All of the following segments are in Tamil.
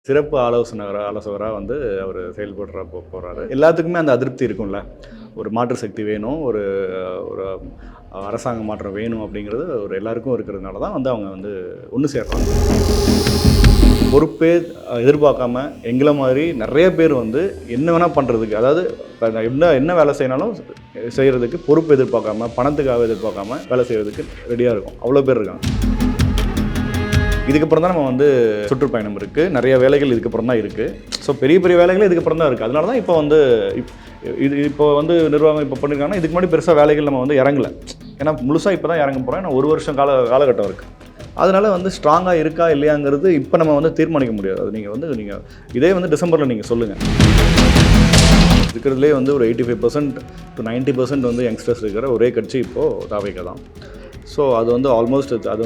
சிறப்பு ஆலோசகரா வந்து அவர் செயல்படுற போறாரு. எல்லாத்துக்குமே அந்த அதிருப்தி இருக்கும்ல. ஒரு மாற்று சக்தி வேணும், ஒரு ஒரு அரசாங்க மாற்றம் வேணும் அப்படிங்கிறது ஒரு எல்லாருக்கும் இருக்கிறதுனால தான் வந்து அவங்க வந்து ஒண்ணு சேர்றாங்க. பொறுப்பே எதிர்பார்க்காம எங்கள மாதிரி நெறைய பேர் வந்து என்ன வேணா பண்றதுக்கு, அதாவது இப்ப நான் என்ன வேலை செய்யனாலும் செய்றதுக்கு பொறுப்பு எதிர்பார்க்காம, பணத்துக்காக எதிர்பார்க்காம வேலை செய்றதுக்கு ரெடியா இருக்கோம். அவ்வளோ பேர் இருக்காங்க. இதுக்கப்புறம் தான் நம்ம வந்து சுற்றுப்பயணம் இருக்குது, நிறைய வேலைகள் இதுக்கப்புறம் தான் இருக்குது. ஸோ பெரிய பெரிய வேலைகள் இதுக்கப்புறம் தான் இருக்குது. அதனால தான் இப்போ வந்து இப்போ வந்து நிர்வாகம் இப்போ பண்ணியிருக்காங்கன்னா, இதுக்கு முன்னாடி பெருசாக வேலைகள் நம்ம வந்து இறங்கல. ஏன்னா முழுசாக இப்போ தான் இறங்க போகிறோம். ஏன்னா 1 வருஷம் காலகட்டம் இருக்குது. அதனால வந்து ஸ்ட்ராங்காக இருக்கா இல்லையாங்கிறது இப்போ நம்ம வந்து தீர்மானிக்க முடியாது. அது நீங்கள் இதே வந்து டிசம்பரில் நீங்கள் சொல்லுங்கள். இருக்கிறதுலே வந்து ஒரு 85% to 90% வந்து யங்ஸ்டர்ஸ் இருக்கிற ஒரே கட்சி இப்போது தாவேகா தான். ஸோ அது வந்து ஆல்மோஸ்ட் அது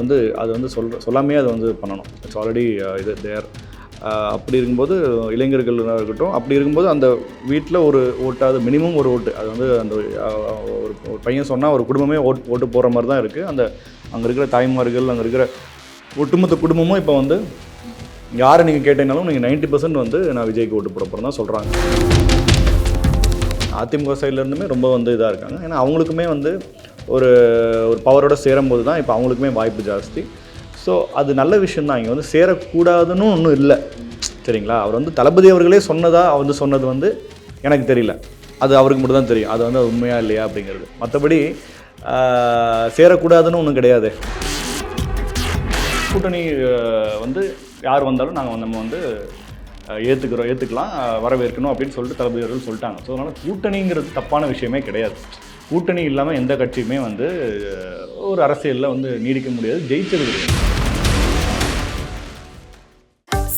வந்து சொல்லாமையே அது வந்து பண்ணணும். இட்ஸ் ஆல்ரெடி இது தேர். அப்படி இருக்கும்போது இளைஞர்கள் இருக்கட்டும், அப்படி இருக்கும்போது அந்த வீட்டில் ஒரு ஓட்டாவது மினிமம் ஒரு ஓட்டு, அது வந்து அந்த ஒரு பையன் சொன்னால் ஒரு குடும்பமே ஓட்டு போடுற மாதிரி தான் இருக்குது. அங்கே இருக்கிற தாய்மார்கள், அங்கே இருக்கிற ஒட்டுமொத்த குடும்பமும் இப்போ வந்து யாரை நீங்கள் கேட்டீங்கனாலும் நீங்கள் 90% வந்து நான் விஜய்க்கு ஓட்டு போட போகிறேன் தான் சொல்கிறாங்க. அதிமுக சைட்லேருந்துமே ரொம்ப வந்து இதாக இருக்காங்க. ஏன்னா அவங்களுக்குமே வந்து ஒரு பவரோடு சேரும்போது தான் இப்போ அவங்களுக்குமே வாய்ப்பு ஜாஸ்தி. ஸோ அது நல்ல விஷயந்தான். இங்கே வந்து சேரக்கூடாதுன்னு ஒன்றும் இல்லை, சரிங்களா? அவர் வந்து தளபதி அவர்களே சொன்னது வந்து எனக்கு தெரியல. அது அவருக்கு மட்டும் தான் தெரியும். அது வந்து உண்மையா இல்லையா அப்படிங்கிறது. மற்றபடி சேரக்கூடாதுன்னு ஒன்றும் கிடையாது. கூட்டணி வந்து யார் வந்தாலும் நம்ம வந்து ஏற்றுக்கலாம், வரவேற்கணும் அப்படின்னு சொல்லிட்டு தளபதி அவர்கள் சொல்லிட்டாங்க. ஸோ அதனால் கூட்டணிங்கிறது தப்பான விஷயமே கிடையாது. கூட்டணி இல்லாமல் எந்த கட்சியுமே வந்து ஒரு அரசியலில் வந்து நீடிக்க முடியாது, ஜெயிச்சது கிடையாது.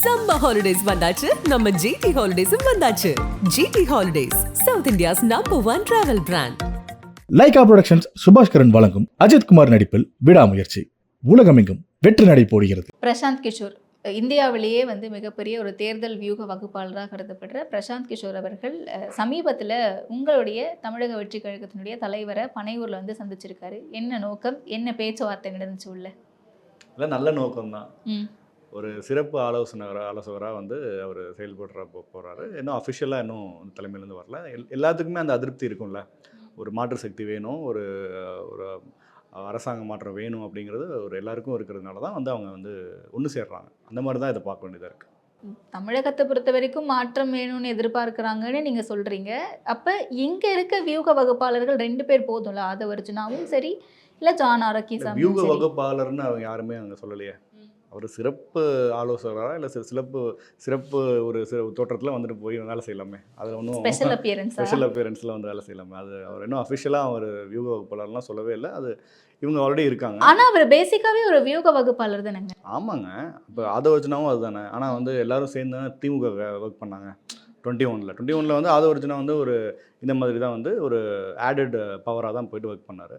சம்மர் ஹாலிடேஸ் வந்தாச்சு, நம்ம ஜிடி ஹாலிடேஸும் வந்தாச்சு. GT Holidays, South India's #1 travel brand. Lyca Productions Subaskaran வழங்கும் அஜித் குமார் நடிப்பில் விடாமுயற்சி உலகமெங்கும் வெற்றி நடை போடுகிறது. பிரசாந்த் கிஷோர் இந்தியாவிலேயே வந்து மிகப்பெரிய ஒரு தேர்தல் வியூக வகுப்பாளராக கருதப்படுற பிரசாந்த் கிஷோர் அவர்கள் சமீபத்தில் உங்களுடைய தமிழக வெற்றி கழகத்தினுடைய தலைவரை பனையூரில் வந்து சந்திச்சிருக்காரு. என்ன நோக்கம், என்ன பேச்சுவார்த்தை நடந்துச்சு உள்ள? இல்லை, நல்ல நோக்கம்தான். ஒரு சிறப்பு ஆலோசகராக வந்து அவர் செயல்படுற போகிறாரு. இன்னும் அஃபிஷியலாக இன்னும் தலைமையிலேருந்து வரல. எல்லாத்துக்குமே அந்த அதிருப்தி இருக்கும்ல. ஒரு மாற்று சக்தி வேணும், ஒரு அரசாங்க மாற்றம் வேணும் அப்படிங்கிறது ஒரு எல்லாருக்கும் இருக்கிறதுனால தான் வந்து அவங்க வந்து ஒன்று சேர்றாங்க. அந்த மாதிரி தான் இதை பார்க்க வேண்டியதாக இருக்குது. தமிழகத்தை பொறுத்த வரைக்கும் மாற்றம் வேணும்னு எதிர்பார்க்குறாங்கன்னு நீங்கள் சொல்கிறீங்க. அப்போ இங்கே இருக்க வியூக வகுப்பாளர்கள் 2 பேர் போதும்ல, ஆதவர்ஜுனாவும் சரி, இல்லை ஜான் ஆரோக்கியசாமி. வியூக வகுப்பாளர்னு அவங்க யாருமே அங்கே சொல்லலையே. அவர் சிறப்பு ஆலோசகராக இல்லை சிறப்பு ஒரு தோற்றத்தில் வந்துட்டு போய் வேலை செய்யலாமே. அதில் ஒன்றும் ஸ்பெஷல் அப்பியரன்ஸில் வந்து வேலை செய்யலாமே. அது அவர் இன்னும் அஃபிஷியலாக அவர் வியூக வகுப்பாளர்லாம் சொல்லவே இல்லை. அது இவங்க ஆல்ரெடி இருக்காங்க. ஆனால் அவர் பேசிக்காகவே ஒரு வியூக வகுப்பாளர் தானேங்க. ஆமாங்க. இப்போ ஆதவர்ஜுனாவும் அதுதானே. ஆனால் வந்து எல்லாரும் சேர்ந்து திமுக ஒர்க் பண்ணாங்க 21ல் வந்து ஆதவர்ஜுனா வந்து ஒரு இந்த மாதிரி தான் வந்து ஒரு ஆடட் பவராக தான் போயிட்டு ஒர்க் பண்ணார்.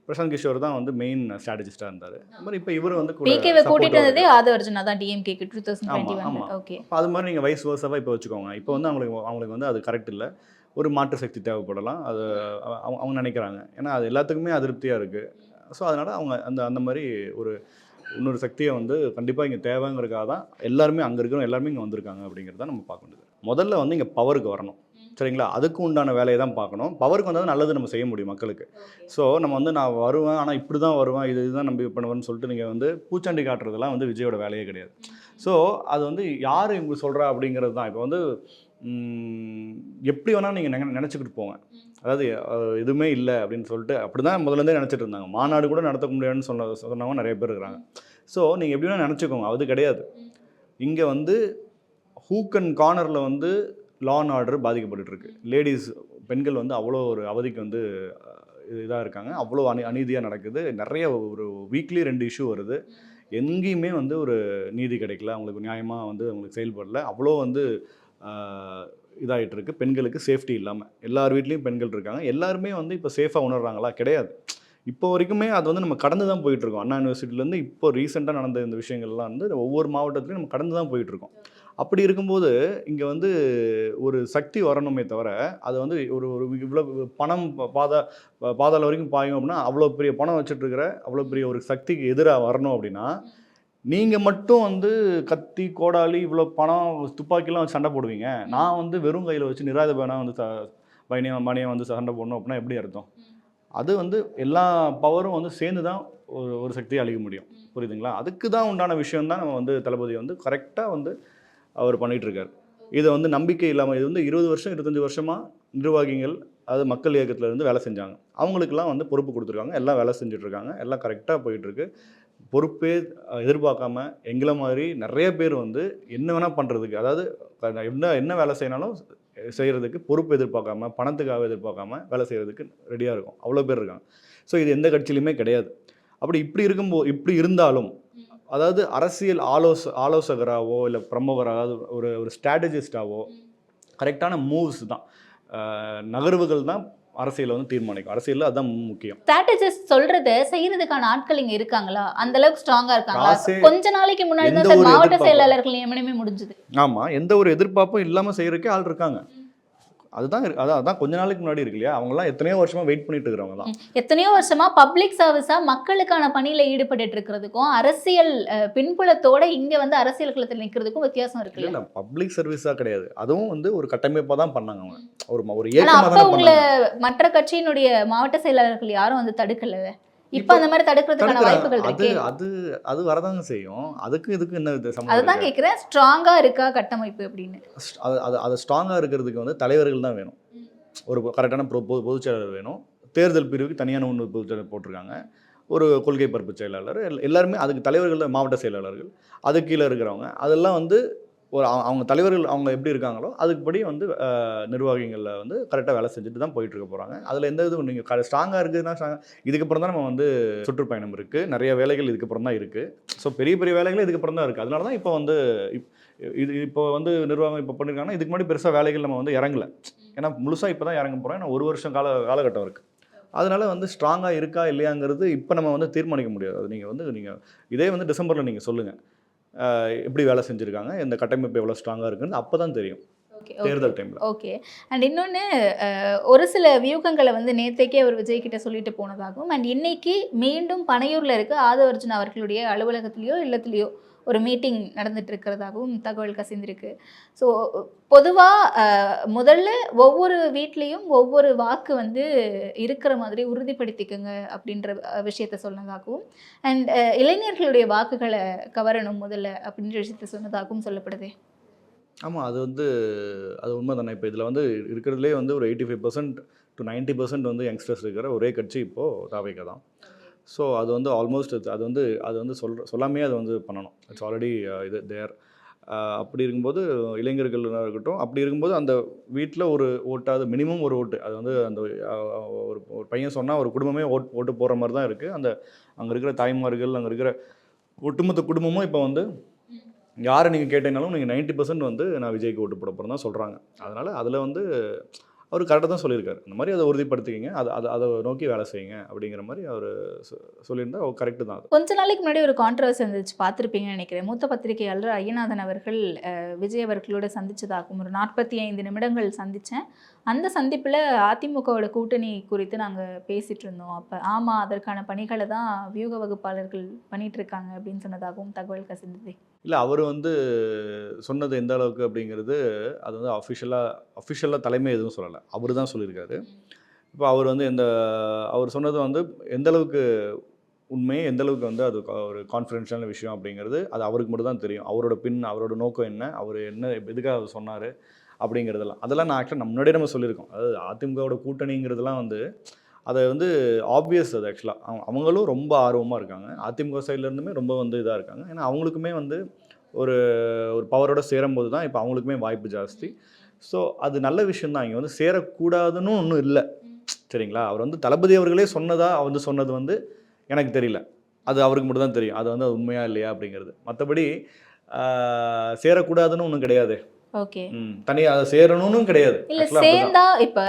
பிரசாந்த் கிஷோர் தான் வந்து மெயின் ஸ்ட்ராட்டஜிஸ்டாக இருந்தார். அது மாதிரி இப்போ இவர் வந்து பிகேவை கூட்டிட்டு வந்ததே ஆதவர்ஜுனா தான், டிஎம்கேக்கு 2021. ஓகே, அது மாதிரி நீங்கள் வைஸ் வர்சாவாக இப்போ வச்சுக்கோங்க. இப்போ வந்து அவங்களுக்கு வந்து அது கரெக்ட் இல்லை. ஒரு மாற்று சக்தி தேவைப்படலாம், அது அவங்க நினைக்கிறாங்க. ஏன்னா அது எல்லாத்துக்குமே அதிருப்தியாக இருக்குது. ஸோ அதனால் அவங்க அந்த மாதிரி ஒரு இன்னொரு சக்தியை வந்து கண்டிப்பாக இங்கே தேவைங்கிறதுக்காக தான் எல்லாருமே அங்கே இருக்கிறவங்க எல்லாருமே இங்கே வந்திருக்காங்க அப்படிங்கிறத நம்ம பார்க்க வேண்டியது. முதல்ல வந்து இங்கே பவருக்கு வரணும், சரிங்களா? அதுக்கு உண்டான வேலையை தான் பார்க்கணும். பவருக்கு வந்தால் நல்லது நம்ம செய்ய முடியும் மக்களுக்கு. ஸோ நம்ம வந்து நான் வருவேன், ஆனால் இப்படி தான் வருவேன், இதுதான் நம்ம பண்ணுவேன்னு சொல்லிட்டு நீங்கள் வந்து பூச்சாண்டி காட்டுறதுலாம் வந்து விஜயோட வேலையே கிடையாது. ஸோ அது வந்து யார் இவங்க சொல்கிறா அப்படிங்கிறது தான். இப்போ வந்து எப்படி வேணால் நீங்கள் நினச்சிக்கிட்டு போங்க. அதாவது எதுவுமே இல்லை அப்படின்னு சொல்லிட்டு அப்படி தான் முதலேருந்தே நினச்சிட்டு இருந்தாங்க. மாநாடு கூட நடத்த முடியாதுன்னு சொன்னவங்க நிறைய பேர் இருக்கிறாங்க. ஸோ நீங்கள் எப்படி வேணால் நினச்சிக்கோங்க, அது கிடையாது. இங்கே வந்து ஹூக் அண்ட் கார்னரில் வந்து லா அண்ட் ஆர்டர் பாதிக்கப்பட்டுருக்கு. லேடிஸ், பெண்கள் வந்து அவ்வளோ ஒரு அவதிக்கு வந்து இதாக இருக்காங்க. அவ்வளோ அநீதியாக நடக்குது. நிறைய ஒரு வீக்லி 2 இஷ்யூ வருது. எங்கேயுமே வந்து ஒரு நீதி கிடைக்கல, அவங்களுக்கு நியாயமாக வந்து அவங்களுக்கு செயல்படல. அவ்வளோ வந்து இதாகிட்டு இருக்குது. பெண்களுக்கு சேஃப்டி இல்லாமல் எல்லார் வீட்லேயும் பெண்கள் இருக்காங்க. எல்லாருமே வந்து இப்போ சேஃபாக உணர்றாங்களா? கிடையாது. இப்போ வரைக்குமே அது வந்து நம்ம கடந்து தான் போயிட்டுருக்கோம். அண்ணா யூனிவர்சிட்டிலேருந்து இப்போ ரீசெண்டாக நடந்த இந்த விஷயங்கள்லாம் வந்து ஒவ்வொரு மாவட்டத்துலையும் நம்ம கடந்து தான் போயிட்டுருக்கோம். அப்படி இருக்கும்போது இங்கே வந்து ஒரு சக்தி வரணுமே தவிர அது வந்து ஒரு இவ்வளோ பணம் பாதாள வரைக்கும் பாயும் அப்படின்னா, அவ்வளோ பெரிய பணம் வச்சுட்ருக்கிற அவ்வளோ பெரிய ஒரு சக்திக்கு எதிராக வரணும் அப்படின்னா நீங்கள் மட்டும் வந்து கத்தி கோடாலி இவ்வளோ பணம் துப்பாக்கிலாம் வச்சு சண்டை போடுவீங்க, நான் வந்து வெறும் கையில் வச்சு நிராயுதபாணியாக வந்து பணியை வந்து சண்டை போடணும் அப்படின்னா எப்படி அர்த்தம்? அது வந்து எல்லா பவரும் வந்து சேர்ந்து தான் ஒரு சக்தியை அழிக்க முடியும். புரியுதுங்களா? அதுக்கு தான் உண்டான விஷயம் தான் நம்ம வந்து தளபதி வந்து கரெக்டாக வந்து அவர் பண்ணிகிட்டு இருக்காரு. இதை வந்து நம்பிக்கை இல்லாமல் இது வந்து 20 வருஷம் 25 வருஷமாக நிர்வாகிகள் அது மக்கள் இயக்கத்தில் இருந்து வேலை செஞ்சாங்க. அவங்களுக்கெல்லாம் வந்து பொறுப்பு கொடுத்துருக்காங்க, எல்லாம் வேலை செஞ்சுட்ருக்காங்க, எல்லாம் கரெக்டாக போயிட்டுருக்கு. பொறுப்பே எதிர்பார்க்காம எங்களை மாதிரி நிறைய பேர் வந்து என்ன வேணால் பண்ணுறதுக்கு, அதாவது என்ன வேலை செய்யணாலும் செய்கிறதுக்கு பொறுப்பு எதிர்பார்க்காம, பணத்துக்காக எதிர்பார்க்காம வேலை செய்கிறதுக்கு ரெடியாக இருக்கும். அவ்வளோ பேர் இருக்காங்க. ஸோ இது எந்த கட்சியிலுமே கிடையாது. அப்படி இப்படி இருந்தாலும், அதாவது அரசியல் ஆலோசகராகவோ இல்லை பிரமுகராக ஒரு ஸ்ட்ராட்டஜிஸ்டாவோ கரெக்டான மூவ்ஸ் தான், நகர்வுகள் தான் அரசியலை வந்து தீர்மானிக்கும். அரசியலில் அதுதான் முக்கியம். ஸ்ட்ராட்டஜிஸ்ட் சொல்றத செய்யறதுக்கான ஆட்கள் இங்க இருக்காங்களா? அந்த அளவுக்கு ஸ்ட்ராங்கா இருக்காங்களா? காசே கொஞ்ச நாளைக்கு முன்னாடி தான் எந்த சார் ஒரு மாவட்ட எதிர்பார்ப்பும் செயலாளர்கள் நியமனமே முடிஞ்சது. ஆமாம், எந்த ஒரு எதிர்பார்ப்பும் இல்லாமல் செய்கிறதுக்கே ஆள் இருக்காங்க. அதான் கொஞ்ச நாளைக்கு முன்னாடி இருக்கு இல்லையா, அவங்கலாம் எத்தனையோ வருஷமா வெயிட் பண்ணிட்டு இருக்கிறவங்க தான். எத்தனையோ வருஷமா பப்ளிக் சர்வீஸா மக்களுக்கான பணியில ஈடுபட்டு இருக்கிறதுக்கும் அரசியல் பின்புலத்தோட இங்க வந்து அரசியல் களத்தில் நிக்கிறதுக்கும் வித்தியாசம் இருக்கு. இல்லை, பப்ளிக் சர்வீஸாக கிடையாது, அதுவும் வந்து ஒரு கட்டமைப்பாக தான் பண்ணாங்க அவங்க. ஒரு ஆனா ஏக்கமாக அப்ப தான் உங்களை பண்ணாங்க. மற்ற கட்சியினுடைய மாவட்ட செயலாளர்கள் யாரும் வந்து தடுக்கல. இப்ப அந்த மாதிரி தடுக்கிறதுக்கான வாய்ப்புகள் அது இருக்கு. அது அது வரதாங்க செய்யும். அதுக்கு இதுக்கு என்ன சம்பந்தம் அதுதான் இருக்கு? கேக்குறேன், ஸ்ட்ராங்கா இருக்கா கட்டமைப்பு அப்படின்னு. அது ஸ்ட்ராங்காக இருக்கிறதுக்கு வந்து தலைவர்கள் தான் வேணும். ஒரு கரெக்டான பொதுச் செயலாளர் வேணும். தேர்தல் பிரிவுக்கு தனியான ஒன்று பொதுச் செயலாளர் போட்டிருக்காங்க. ஒரு கொள்கை பரப்பு செயலாளர், எல்லாருமே அதுக்கு தலைவர்கள் தான், மாவட்ட செயலாளர்கள், அதுக்கு கீழே இருக்கிறவங்க. அதெல்லாம் வந்து அவங்க தலைவர்கள் அவங்க எப்படி இருக்காங்களோ அதுக்குப்படி வந்து நிர்வாகிகளில் வந்து கரெக்டாக வேலை செஞ்சுட்டு தான் போயிட்டு இருக்க போகிறாங்க. அதில் எந்த இதுவும் நீங்கள் ஸ்ட்ராங்காக இருக்குதுன்னா இதுக்கப்புறம் தான் நம்ம வந்து சுற்றுப்பயணம் இருக்குது, நிறைய வேலைகள் இதுக்கப்புறம் தான் இருக்குது. ஸோ பெரிய பெரிய வேலைகள் இதுக்கப்புறம் தான் இருக்குது. அதனால தான் இப்போ வந்து இப்போ வந்து நிர்வாகம் இப்போ பண்ணியிருக்காங்கன்னா இதுக்கு முன்னாடி பெருசாக வேலைகள் நம்ம வந்து இறங்கலை. ஏன்னா முழுசாக இப்போ தான் இறங்க போகிறோம். ஏன்னா ஒரு வருஷம் காலகட்டம் இருக்குது. அதனால் வந்து ஸ்ட்ராங்காக இருக்கா இல்லையாங்கிறது இப்போ நம்ம வந்து தீர்மானிக்க முடியாது. அது நீங்கள் இதே வந்து டிசம்பரில் நீங்கள் சொல்லுங்கள் எப்படி வேலை செஞ்சுருக்காங்க, இந்த கட்டமைப்பு எவ்வளோ ஸ்ட்ராங்காக இருக்குன்னு அப்போ தான் தெரியும் தேர்தல் டைமில். ஓகே. அண்ட் இன்னொன்று, ஒரு சில வியூகங்களை வந்து நேற்றைக்கே அவர் விஜய் கிட்ட சொல்லிட்டு போனதாகவும், அண்ட் இன்னைக்கு மீண்டும் பனையூரில் இருக்க ஆதவர்ஜுன் அவர்களுடைய அலுவலகத்திலேயோ இல்லத்திலேயோ ஒரு மீட்டிங் நடந்துட்டு இருக்கிறதாகவும் தகவல் கசிந்திருக்கு. ஸோ பொதுவாக முதல்ல ஒவ்வொரு வீட்லேயும் ஒவ்வொரு வாக்கு வந்து இருக்கிற மாதிரி உறுதிப்படுத்திக்கோங்க அப்படின்ற விஷயத்த சொன்னதாகவும், அண்ட் இளைஞர்களுடைய வாக்குகளை கவரணும் முதல்ல அப்படின்ற விஷயத்த சொன்னதாகவும் சொல்லப்படுது. ஆமாம், அது உண்மை தானே. இப்போ இதில் வந்து இருக்கிறதுலே வந்து ஒரு 85% to 90% வந்து யங்ஸ்டர்ஸ் இருக்கிற ஒரே கட்சி இப்போது தாவேகா தான். ஸோ அது வந்து ஆல்மோஸ்ட் அது வந்து சொல்லாமே அது வந்து பண்ணணும். இட்ஸ் ஆல்ரெடி இது தேர். அப்படி இருக்கும்போது இளைஞர்களாக இருக்கட்டும், அப்படி இருக்கும்போது அந்த வீட்டில் ஒரு ஓட்டாவது மினிமம் ஒரு ஓட்டு, அது வந்து அந்த ஒரு பையன் சொன்னால் ஒரு குடும்பமே ஓட்டு போடுற மாதிரி தான் இருக்குது. அங்கே இருக்கிற தாய்மார்கள், அங்கே இருக்கிற ஒட்டுமொத்த குடும்பமும் இப்போ வந்து யாரை நீங்கள் கேட்டீங்கனாலும் நீங்கள் 90% வந்து நான் விஜய்க்கு ஓட்டு போட போகிறேன் தான் சொல்கிறாங்க. அதனால் அதில் வந்து அவர் கரெக்டாக தான் சொல்லியிருக்காரு. அந்த மாதிரி அதை உறுதிப்படுத்திக்கிங்க, அதை நோக்கி வேலை செய்யுங்க அப்படிங்கிற மாதிரி அவர் சொல்லியிருந்தா கரெக்டு தான். அது கொஞ்ச நாளைக்கு முன்னாடி ஒரு கான்ட்ரவர்சி இருந்துச்சு, பார்த்துருப்பீங்கன்னு நினைக்கிறேன். மூத்த பத்திரிகையாளர் ஐயநாதன் அவர்கள் விஜய் அவர்களோட சந்திச்சதாகும். ஒரு 45 நிமிடங்கள் சந்தித்தேன். அந்த சந்திப்பில் அதிமுகவோட கூட்டணி குறித்து நாங்கள் பேசிகிட்டு இருந்தோம். அப்போ ஆமாம், அதற்கான பணிகளை தான் வியூக வகுப்பாளர்கள் பண்ணிகிட்டு இருக்காங்க அப்படின்னு சொன்னதாகவும் தகவல் கசிந்தது. இல்லை, அவர் வந்து சொன்னது எந்த அளவுக்கு அப்படிங்கிறது அது வந்து அஃபிஷியலாக தலைமை எதுவும் சொல்லலை, அவர் தான் சொல்லியிருக்காரு. இப்போ அவர் வந்து அவர் சொன்னது வந்து எந்த அளவுக்கு உண்மை, எந்த அளவுக்கு வந்து அது ஒரு கான்ஃபிடென்ஷியலான விஷயம் அப்படிங்கிறது அது அவருக்கு மட்டும் தான் தெரியும். அவரோட நோக்கம் என்ன, அவர் என்ன எதுக்காக அவர் சொன்னார் அதெல்லாம் நான் ஆக்சுவலாக முன்னாடியே நம்ம சொல்லியிருக்கோம். அதாவது அதிமுகவோட கூட்டணிங்கிறதுலாம் வந்து அதை வந்து ஆப்வியஸ். அது ஆக்சுவலாக அவங்களும் ரொம்ப ஆர்வமாக இருக்காங்க. அதிமுக சைட்லேருந்துமே ரொம்ப வந்து இதாக இருக்காங்க. ஏன்னா அவங்களுக்குமே வந்து ஒரு பவரோட சேரும்போது தான் இப்போ அவங்களுக்குமே வாய்ப்பு ஜாஸ்தி. ஸோ அது நல்ல விஷயந்தான். இங்கே வந்து சேரக்கூடாதுன்னு ஒன்றும் இல்லை, சரிங்களா. அவர் வந்து தளபதி அவர்களே சொன்னது வந்து எனக்கு தெரியல, அது அவருக்கு மட்டும் தான் தெரியும். அது வந்து அது உண்மையா இல்லையா அப்படிங்கிறது. மற்றபடி சேரக்கூடாதுன்னு ஒன்றும் கிடையாது. ஓகே. தனியாக அதை சேரணும்னு கிடையாது. இல்ல சேர்ந்தா இப்ப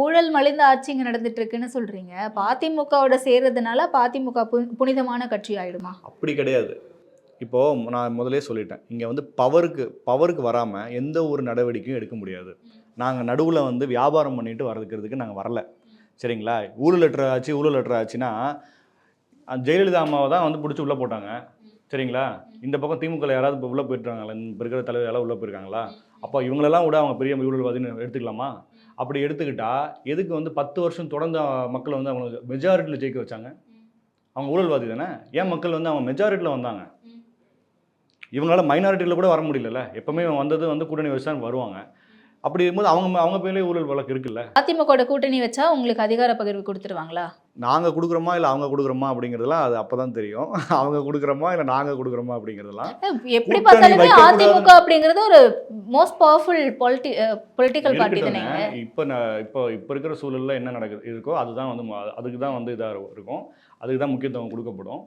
ஊழல் மலிந்த ஆட்சி இங்க நடந்துட்டு இருக்குன்னு சொல்றீங்க. அதிமுகவோட சேர்றதுனால அதிமுக புனிதமான கட்சி ஆயிடுமா? அப்படி கிடையாது. இப்போ நான் முதலே சொல்லிட்டேன், இங்க வந்து பவருக்கு வராம எந்த ஒரு நடவடிக்கையும் எடுக்க முடியாது. நாங்க நடுவுல வந்து வியாபாரம் பண்ணிட்டு வரதுக்கிறதுக்கு நாங்க வரல, சரிங்களா. ஊழல் லெட்டர் ஆச்சுன்னா ஜெயலலிதா அம்மாவை தான் வந்து பிடிச்சி உள்ள போட்டாங்க. சரிங்களா? இந்த பக்கம் திமுகவில் யாராவது இப்போ உள்ளே போயிட்டுருக்காங்களா? இப்போ இருக்கிற தலைவர் யாராவது உள்ளே போயிருக்காங்களா? அப்போ இவங்களெல்லாம் விட அவங்க பெரிய ஊழல்வாதின்னு எடுத்துக்கலாமா? அப்படி எடுத்துக்கிட்டா எதுக்கு வந்து 10 வருஷம் தொடர்ந்து மக்கள் வந்து அவங்க மெஜாரிட்டியில் ஜெயிக்க வச்சாங்க? அவங்க ஊழல்வாதி தானே. ஏன் மக்கள் வந்து அவங்க மெஜாரிட்டியில் வந்தாங்க? இவங்களால மைனாரிட்டியில் கூட வர முடியல. எப்பவுமே வந்தது வந்து கூட்டணி வச்சு தான் வருவாங்க. அப்படி இருக்கும்போது அவங்க பேர்லேயே ஊழல் வழக்கு இருக்குல்ல. அதிமுக கூட்டணி வச்சா உங்களுக்கு அதிகார பகிர்வு கொடுத்துருவாங்களா? நாங்கள் கொடுக்குறோமா இல்லை அவங்க கொடுக்குறோமா அப்படிங்கிறதுலாம் அது அப்போ தான் தெரியும். அவங்க கொடுக்குறோமா இல்லை நாங்கள் கொடுக்குறோமா அப்படிங்கிறதுலாம். எப்படி கூட்டணி பார்த்தாலுமே வைக்கக்கூடாது. அதிமுக அப்படிங்கிறது ஒரு மோஸ்ட் பவர்ஃபுல் பொலிட்டிக்கல் பார்ட்டி தானேங்க. இப்போ இருக்கிற சூழலில் என்ன இருக்கோ அதுதான் வந்து அதுக்கு தான் வந்து இதாக இருக்கும். அதுக்கு தான் முக்கியத்துவம் கொடுக்கப்படும்.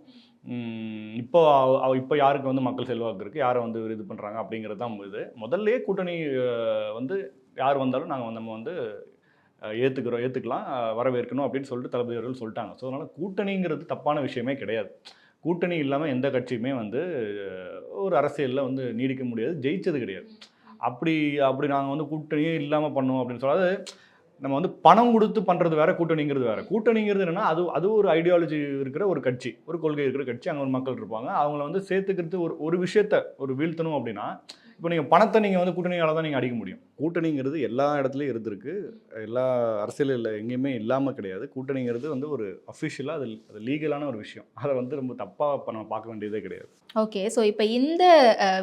இப்போ யாருக்கு வந்து மக்கள் செல்வாக்கு இருக்குது, யாரை வந்து இது பண்ணுறாங்க அப்படிங்கிறது தான் இது. முதல்லையே கூட்டணி வந்து யார் வந்தாலும் நம்ம வந்து ஏற்றுக்கலாம், வரவேற்கணும் அப்படின்னு சொல்லிட்டு தளபதி அவர்கள் சொல்லிட்டாங்க. ஸோ அதனால் கூட்டணிங்கிறது தப்பான விஷயமே கிடையாது. கூட்டணி இல்லாமல் எந்த கட்சியுமே வந்து ஒரு அரசியலில் வந்து நீடிக்க முடியாது, ஜெயிச்சது கிடையாது. அப்படி நாங்கள் வந்து கூட்டணியே இல்லாமல் பண்ணுவோம் அப்படின்னு சொல்லாது. நம்ம வந்து பணம் கொடுத்து பண்ணுறது வேறு, கூட்டணிங்கிறது வேறு. கூட்டணிங்கிறது என்னென்னா அது ஒரு ஐடியாலஜி இருக்கிற ஒரு கட்சி, ஒரு கொள்கை இருக்கிற கட்சி. அங்கே ஒரு மக்கள் இருப்பாங்க. அவங்கள வந்து சேர்த்துக்கிறது ஒரு விஷயத்தை வீழ்த்தணும் அப்படின்னா, இப்போ நீங்கள் பணத்தை நீங்கள் வந்து கூட்டணியால் தான் நீங்கள் அடிக்க முடியும். கூட்டணிங்கிறது எல்லா இடத்துலையும் இருந்திருக்கு. எல்லா அரசியலில் எங்கேயுமே இல்லாமல் கிடையாது. கூட்டணிங்கிறது வந்து ஒரு அஃபிஷியலாக அது லீகலான ஒரு விஷயம். அதை வந்து ரொம்ப தப்பாக நம்ம பார்க்க வேண்டியதே கிடையாது. ஓகே, ஸோ இப்போ இந்த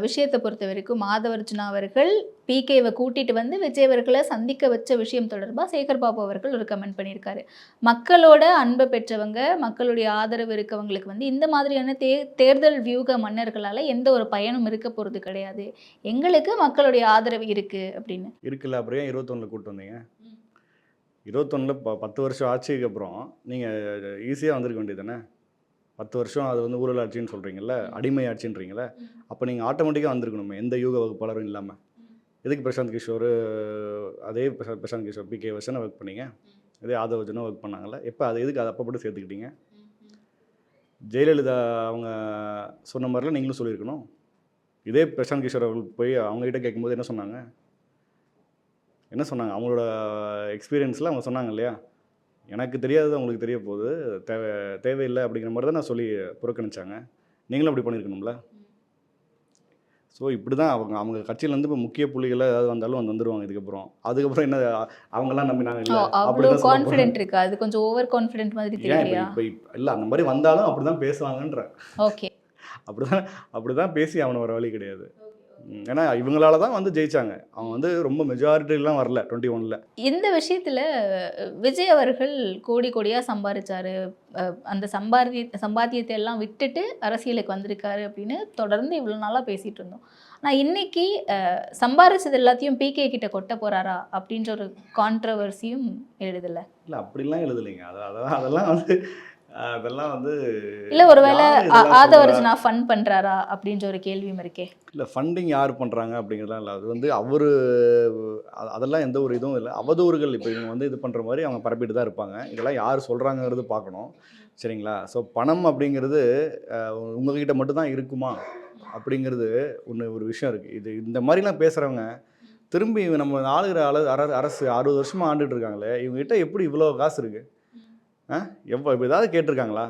விஷயத்தை பொறுத்த வரைக்கும் மாதவர்ஜுனா அவர்கள் பிகேவை கூட்டிட்டு வந்து விஜய் அவர்களை சந்திக்க வச்ச விஷயம் தொடர்பாக சேகர் பாபு அவர்கள் ஒரு கமெண்ட் பண்ணியிருக்காரு. மக்களோட அன்பை பெற்றவங்க, மக்களுடைய ஆதரவு இருக்கவங்களுக்கு வந்து இந்த மாதிரியான தேர்தல் வியூக மன்னர்களால் எந்த ஒரு பயனும் இருக்க போகிறது கிடையாது, எங்களுக்கு மக்களுடைய ஆதரவு இருக்குது அப்படின்னு. இருக்குல்ல, அப்புறம் ஏன் 21 கூட்டு வந்தீங்க? 21 10 வருஷம் ஆட்சிக்கு அப்புறம் நீங்கள் ஈஸியாக வந்திருக்க வேண்டியது தானே. 10 வருஷம் அது வந்து ஊழல் ஆட்சின்னு சொல்கிறீங்கல்ல, அடிமை ஆட்சின்றீங்களே. அப்போ நீங்கள் ஆட்டோமேட்டிக்காக வந்திருக்கணுமே, எந்த யூக வகுப்பாளரும் இல்லாமல். எதுக்கு பிரசாந்த் கிஷோர், அதே பிரசாந்த் கிஷோர் பிகே வருஷனை ஒர்க் பண்ணீங்க, அதே ஆதவர்ஜுனா ஒர்க் பண்ணாங்கல்ல. எப்போ அது எதுக்கு அதை அப்போ மட்டும் சேர்த்துக்கிட்டீங்க? ஜெயலலிதா அவங்க சொன்ன மாதிரிலாம் நீங்களும் சொல்லியிருக்கணும். இதே பிரசாந்த் கிஷோர் அவர்கள் போய் அவங்ககிட்ட கேட்கும்போது என்ன சொன்னாங்க? அவங்களோட எக்ஸ்பீரியன்ஸில் அவங்க சொன்னாங்க இல்லையா, எனக்கு தெரியாதது அவங்களுக்கு தெரிய போகுது, தேவையில்லை அப்படிங்கிற மாதிரி தான் நான் சொல்லி புறக்கணிச்சாங்க. நீங்களும் அப்படி பண்ணியிருக்கணும்ல. ஸோ இப்படி தான் அவங்க கட்சியிலேருந்து இப்போ முக்கிய புள்ளிகள் ஏதாவது வந்தாலும் வந்துடுவாங்க. அதுக்கப்புறம் என்ன அவங்கெல்லாம் நம்பினாங்க இல்லை, அவ்வளோ கான்ஃபிடென்ட் இருக்கா? அது கொஞ்சம் ஓவர் கான்ஃபிடென்ட் மாதிரி தெரியலையா? இப்போ இல்லை, அந்த மாதிரி வந்தாலும் அப்படி தான் பேசுவாங்கன்ற. ஓகே, அப்படி தான் பேசி அவனை வர வழி கிடையாது. ஏன்னா இவங்களால தான் வந்து ஜெயிச்சாங்க. அவங்க வந்து ரொம்ப மெஜாரிட்டிலாம் வரல 21ல். இந்த விஷயத்தில் விஜய் அவர்கள் கோடியாக சம்பாதிச்சாரு, அந்த சம்பாத்தியத்தை எல்லாம் விட்டுட்டு அரசியலுக்கு வந்திருக்காரு அப்படின்னு தொடர்ந்து இவ்வளோ நாளாக பேசிகிட்டு இருந்தோம். ஆனால் இன்னைக்கு சம்பாதிச்சது எல்லாத்தையும் பிகே கிட்ட கொட்ட போகிறாரா அப்படின்ற ஒரு கான்ட்ரவர்சியும் எழுதலை. இல்லை, அப்படிலாம் எழுதலைங்க. அதெல்லாம் வந்து இல்லை, ஒருவேளை ஆதவர்ஜுனா ஃபண்ட் பண்ணுறாரா அப்படின்ற ஒரு கேள்வியும் இருக்கே. இல்லை, ஃபண்டிங் யார் பண்ணுறாங்க அப்படிங்கிறதுலாம் இல்லை. அது வந்து அதெல்லாம் எந்த ஒரு இதுவும் இல்லை. அவதூறுகள் இப்போ இவங்க வந்து இது பண்ணுற மாதிரி அவங்க பரப்பிட்டு தான் இருப்பாங்க. இதெல்லாம் யார் சொல்கிறாங்கிறது பார்க்கணும். சரிங்களா? ஸோ பணம் அப்படிங்கிறது உங்ககிட்ட மட்டும்தான் இருக்குமா அப்படிங்கிறது ஒரு விஷயம் இருக்குது. இந்த மாதிரிலாம் பேசுகிறவங்க திரும்பி நம்ம ஆளுகிற அரசு 60 வருஷமாக ஆண்டுட்டு இருக்காங்களே, இவங்ககிட்ட எப்படி இவ்வளோ காசு இருக்குது? ஏதாவது கேட்டிருக்காங்களா?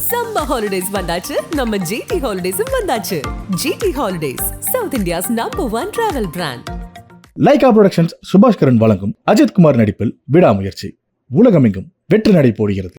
சம்மர் ஹாலிடேஸ் வந்தாச்சு, நம்ம ஜிடி ஹாலிடேஸும் வந்தாச்சு. GT Holidays, South India's #1 travel brand. Lyca Productions Subaskaran வழங்கும் அஜித் குமார் நடிப்பில் விடாமுயற்சி உலகமெங்கும் வெற்றி நடை போடுகிறது.